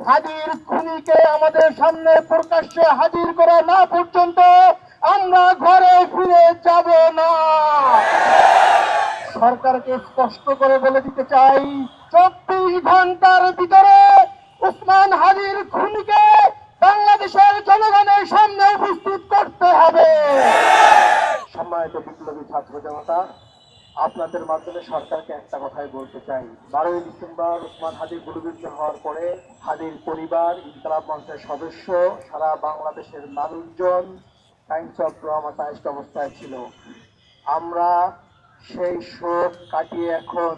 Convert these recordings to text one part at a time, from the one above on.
হাদির খুনিকে আমাদের সামনে প্রকাশ্যে হাজির করা না পর্যন্ত আমরা ঘরে ফিরে যাব না। সরকারকে স্পষ্ট করে বলে দিতে চাই, 24 ঘন্টার ভিতরে উসমান হাদির খুনিকে বাংলাদেশের জনগণের সামনে উপস্থিত করতে হবে। সম্মানিত বিপ্লবী ছাত্র জনতা, আপনাদের মাধ্যমে সরকারকে একটা কথাই বলতে চাই, 12ই ডিসেম্বর উসমান হাদি গুলিবিদ্ধ হওয়ার পরে হাদির পরিবার, ইনকিলাব মঞ্চের সদস্য, সারা বাংলাদেশের মানুষজন টাইমস অফ ট্রমাটাইজড অবস্থায় ছিল। আমরা সেই শোক কাটিয়ে এখন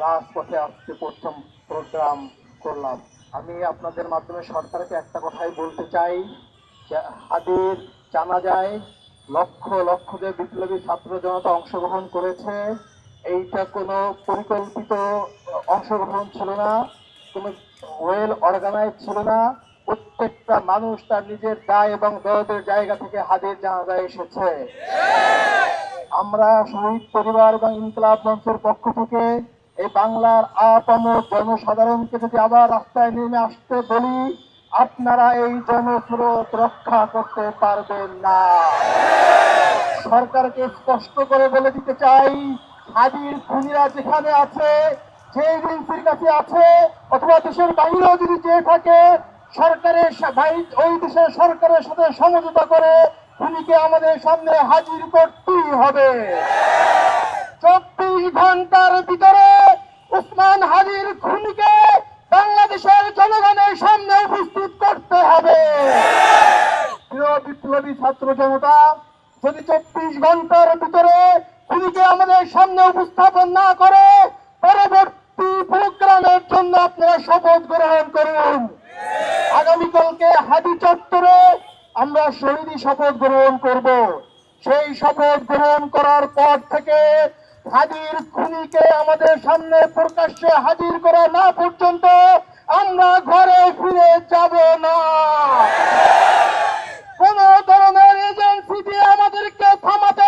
রাজপথে আজকে প্রথম প্রোগ্রাম করলাম। আমি আপনাদের মাধ্যমে সরকারকে একটা কথাই বলতে চাই, যে হাদির জানাজায় লক্ষ লক্ষ যে বিপ্লবী ছাত্র জনতা অংশগ্রহণ করেছে, এইটা কোনো পরিকল্পিত অংশগ্রহণ ছিল না, কোনো ওয়েল অর্গানাইজ ছিল না। প্রত্যেকটা মানুষ তার নিজের দায় এবং দরদের জায়গা থেকে হাদির জানাজায় এসেছে। আমরা শহীদ পরিবার এবং ইনকিলাব মঞ্চের পক্ষ থেকে এই বাংলার আপামর জনসাধারণকে যদি আবার রাস্তায় নেমে আসতে বলি, আপনারা এই জনস্রোত রক্ষা করতে পারবেন না। সরকারকে স্পষ্ট করে বলে দিতে চাই, হাদির খুনিরা যেখানে আছে, যে এজেন্সির কাছে আছে, অথবা দেশের বাইরেও যদি চেয়ে থাকে, সরকারের ওই দেশের সরকারের সাথে সমঝোতা করে খুনিকে আমাদের সামনে হাজির করতেই হবে। 24 ঘন্টার ভিতরে উসমান হাদির খুনিকে বাংলাদেশের জনগণের সামনে উপস্থিত করতে হবে। প্রিয় বিপ্লবী ছাত্র জনতা, যদি 24 ঘন্টার ভিতরে খুনিকে আমাদের সামনে উপস্থাপন না করে, পরবর্তী প্রোগ্রামের জন্য আপনারা শপথ গ্রহণ করুন। আগামীকালকে হাদি চত্বরে আমরা শহীদি শপথ গ্রহণ করব। সেই শপথ গ্রহণ করার পর থেকে হাদির খুনিকে আমাদের সামনে প্রকাশ্যে হাজির করা না পর্যন্ত আমরা ঘরে ফিরে যাব না। কোন ধরনের এজেন্সি দিয়ে আমাদেরকে থামাতে